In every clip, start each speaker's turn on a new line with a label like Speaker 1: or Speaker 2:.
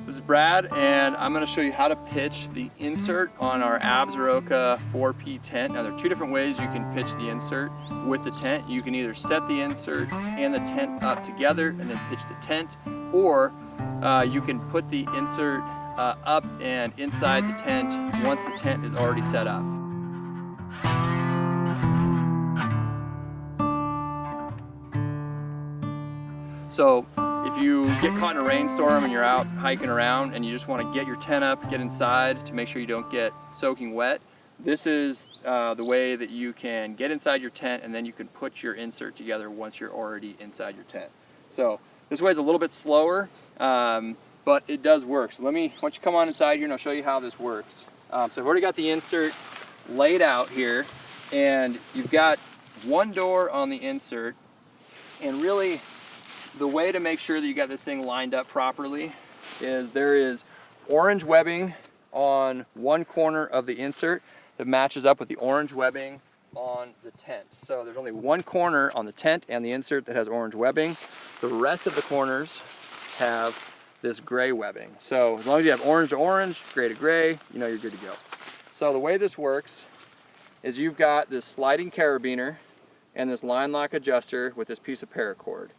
Speaker 1: This is Brad, and I'm going to show you how to pitch the insert on our Absaroka 4P tent. Now there are two different ways you can pitch the insert with the tent. You can either set the insert and the tent up together and then pitch the tent, or you can put the insert up and inside the tent once the tent is already set up. So if you get caught in a rainstorm and you're out hiking around and you just want to get your tent up, get inside to make sure you don't get soaking wet, this is the way that you can get inside your tent, and then you can put your insert together once you're already inside your tent. So this way is a little bit slower, but it does work. So why don't you come on inside here and I'll show you how this works. So I've already got the insert laid out here, and you've got one door on the insert, and really the way to make sure that you got this thing lined up properly is there is orange webbing on one corner of the insert that matches up with the orange webbing on the tent. So there's only one corner on the tent and the insert that has orange webbing. The rest of the corners have this gray webbing. So as long as you have orange to orange, gray to gray, you know you're good to go. So the way this works is you've got this sliding carabiner and this line lock adjuster with this piece of paracord.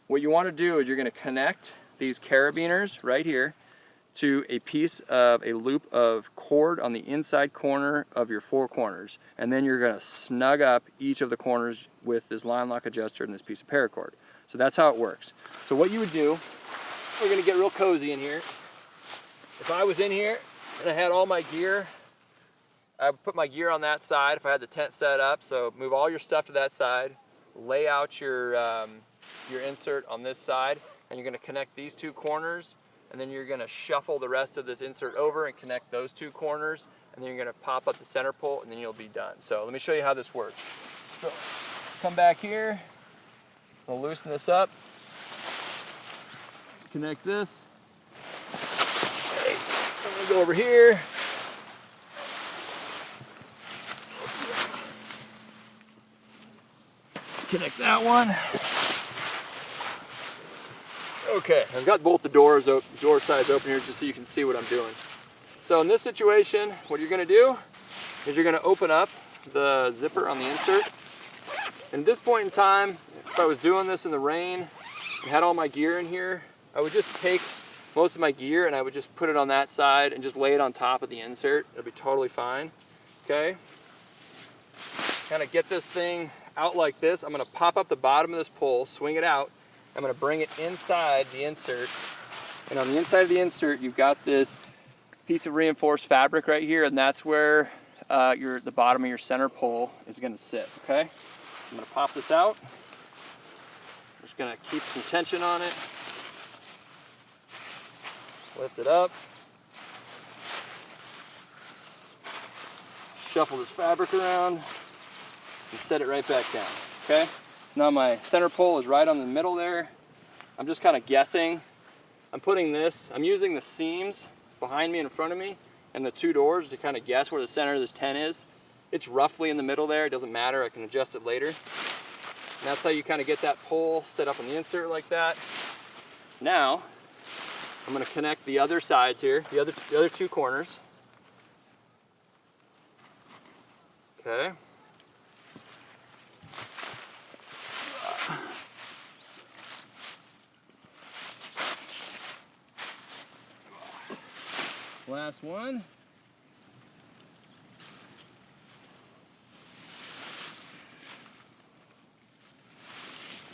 Speaker 1: What you want to do is you're going to connect these carabiners right here to a piece of a loop of cord on the inside corner of your four corners, and then you're going to snug up each of the corners with this line lock adjuster and this piece of paracord. So that's how it works. So what you would do, we're going to get real cozy in here. If I was in here and I had all my gear, I would put my gear on that side if I had the tent set up. So move all your stuff to that side, lay out your insert on this side, and you're going to connect these two corners, and then you're going to shuffle the rest of this insert over and connect those two corners, and then you're going to pop up the center pole, and then you'll be done. So let me show you how this works. So come back here, we'll loosen this up, connect this. Okay, I'm going to go over here. Connect that one. Okay, I've got both the door sides open here just so you can see what I'm doing. So in this situation, what you're going to do is you're going to open up the zipper on the insert. And at this point in time, if I was doing this in the rain and had all my gear in here, I would just take most of my gear and I would just put it on that side and just lay it on top of the insert. It'll be totally fine. Okay? Kind of get this thing out like this. I'm going to pop up the bottom of this pole, swing it out. I'm going to bring it inside the insert, and on the inside of the insert you've got this piece of reinforced fabric right here, and that's where the bottom of your center pole is going to sit. Okay, so I'm going to pop this out. I'm just going to keep some tension on it, lift it up, shuffle this fabric around, and set it right back down. Okay. Now my center pole is right on the middle there. I'm just kind of guessing. I'm using the seams behind me and in front of me and the two doors to kind of guess where the center of this tent is. It's roughly in the middle there. It doesn't matter. I can adjust it later. And that's how you kind of get that pole set up on the insert like that. Now, I'm going to connect the other sides here, the other two corners. Okay. Last one.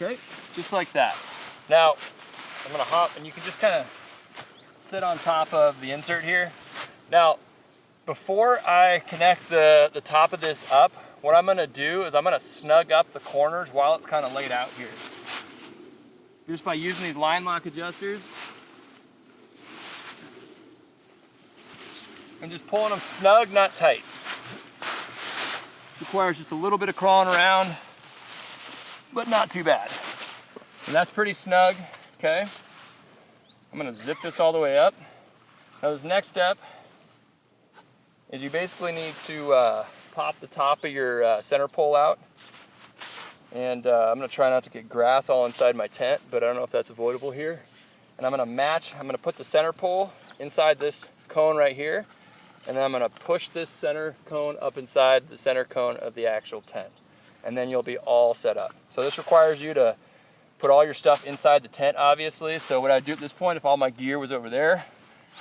Speaker 1: Okay, just like that. Now, I'm gonna hop, and you can just kind of sit on top of the insert here. Now, before I connect the top of this up, what I'm gonna do is I'm gonna snug up the corners while it's kind of laid out here. Just by using these line lock adjusters, and just pulling them snug, not tight. Requires just a little bit of crawling around, but not too bad. And that's pretty snug, okay? I'm gonna zip this all the way up. Now this next step is you basically need to pop the top of your center pole out. And I'm gonna try not to get grass all inside my tent, but I don't know if that's avoidable here. And I'm gonna put the center pole inside this cone right here, and then I'm gonna push this center cone up inside the center cone of the actual tent. And then you'll be all set up. So this requires you to put all your stuff inside the tent, obviously. So what I'd do at this point, if all my gear was over there,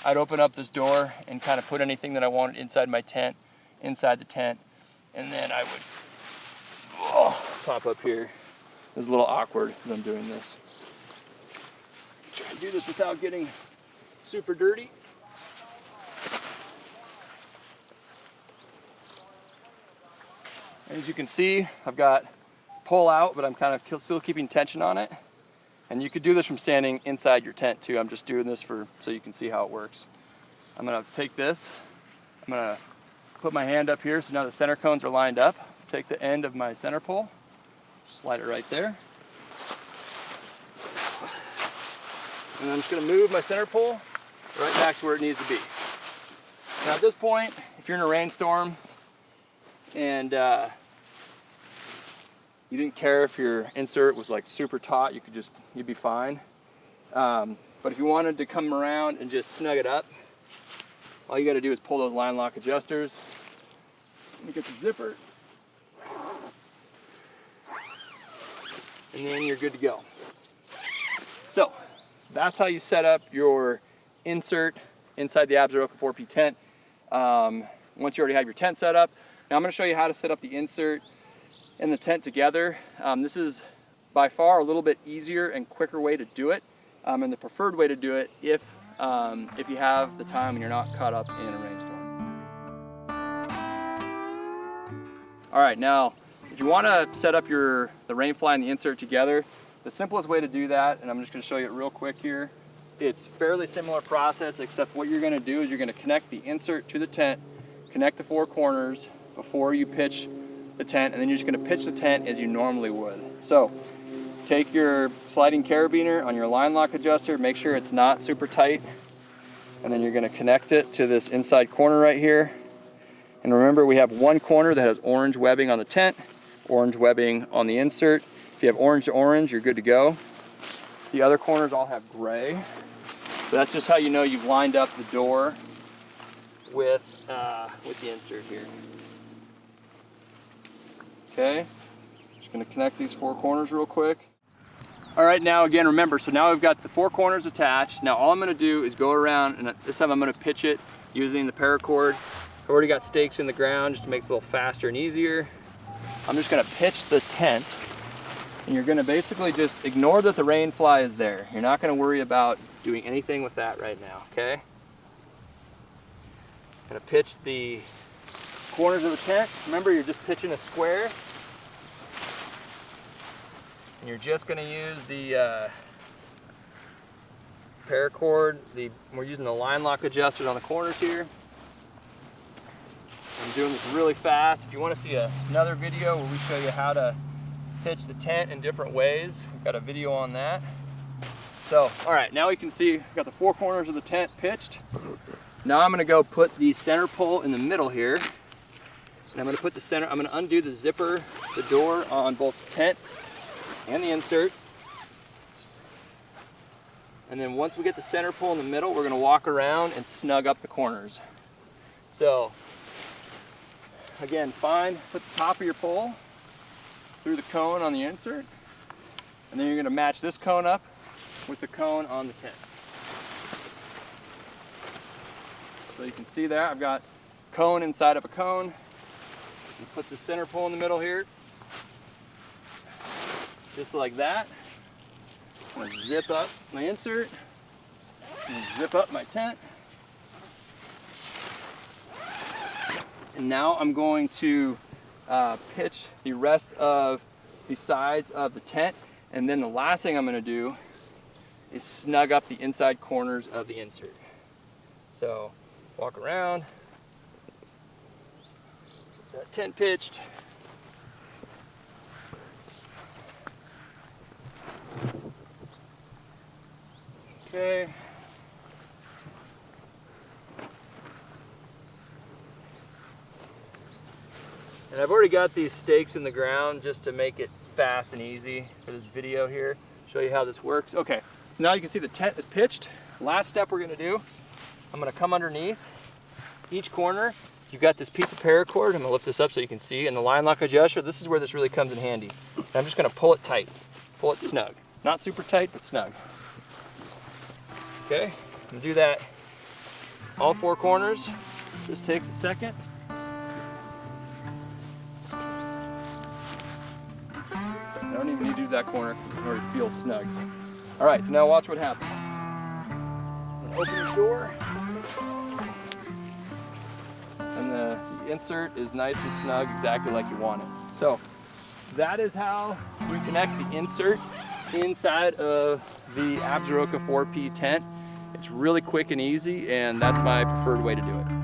Speaker 1: I'd open up this door and kind of put anything that I wanted inside my tent, inside the tent, and then I would pop up here. It's a little awkward as I'm doing this. Try and do this without getting super dirty. As you can see, I've got pole out, but I'm kind of still keeping tension on it. And you could do this from standing inside your tent too. I'm just doing this so you can see how it works. I'm gonna take this, I'm gonna put my hand up here so now the center cones are lined up. Take the end of my center pole, slide it right there. And I'm just gonna move my center pole right back to where it needs to be. Now at this point, if you're in a rainstorm and you didn't care if your insert was like super taut, you'd be fine. But if you wanted to come around and just snug it up, all you gotta do is pull those line lock adjusters. Let me get the zipper. And then you're good to go. So that's how you set up your insert inside the Absaroka 4P tent. Once you already have your tent set up, now I'm gonna show you how to set up the insert and the tent together. This is by far a little bit easier and quicker way to do it, and the preferred way to do it if you have the time and you're not caught up in a rainstorm. All right, now if you want to set up the rainfly and the insert together, the simplest way to do that, and I'm just going to show you it real quick here, it's fairly similar process, except what you're going to do is you're going to connect the insert to the tent, connect the four corners before you pitch the tent, and then you're just going to pitch the tent as you normally would. So take your sliding carabiner on your line lock adjuster, make sure it's not super tight, and then you're going to connect it to this inside corner right here. And remember, we have one corner that has orange webbing on the tent, orange webbing on the insert. If you have orange to orange, you're good to go. The other corners all have gray. So that's just how you know you've lined up the door with the insert here. Okay, just gonna connect these four corners real quick. All right, now again, remember, so now we've got the four corners attached. Now all I'm gonna do is go around, and this time I'm gonna pitch it using the paracord. I've already got stakes in the ground just to make it a little faster and easier. I'm just gonna pitch the tent, and you're gonna basically just ignore that the rain fly is there. You're not gonna worry about doing anything with that right now, okay? I'm gonna pitch the corners of the tent. Remember, you're just pitching a square. And you're just gonna use the paracord. We're using the line lock adjusters on the corners here. I'm doing this really fast. If you wanna see another video where we show you how to pitch the tent in different ways, we've got a video on that. So, all right, now we can see we've got the four corners of the tent pitched. Now I'm gonna go put the center pole in the middle here. And I'm gonna undo the zipper, the door on both the tent and the insert. And then once we get the center pole in the middle, we're gonna walk around and snug up the corners. So, again, put the top of your pole through the cone on the insert, and then you're gonna match this cone up with the cone on the tent. So you can see there, I've got cone inside of a cone. Put the center pole in the middle here, just like that. I'm gonna zip up my insert, and zip up my tent. And now I'm going to pitch the rest of the sides of the tent, and then the last thing I'm gonna do is snug up the inside corners of the insert. So walk around. That tent pitched. Okay. And I've already got these stakes in the ground just to make it fast and easy for this video here. Show you how this works. Okay, so now you can see the tent is pitched. Last step we're gonna do, I'm gonna come underneath each corner. You've got this piece of paracord. I'm gonna lift this up so you can see. And the line lock adjuster, this is where this really comes in handy. And I'm just gonna pull it tight, pull it snug. Not super tight, but snug. Okay, I'm gonna do that all 4 corners. This takes a second. I don't even need to do that corner in order to feel snug. All right, so now watch what happens. I'm gonna open this door, and the insert is nice and snug, exactly like you want it. So that is how you connect the insert inside of the Absaroka 4P tent. It's really quick and easy, and that's my preferred way to do it.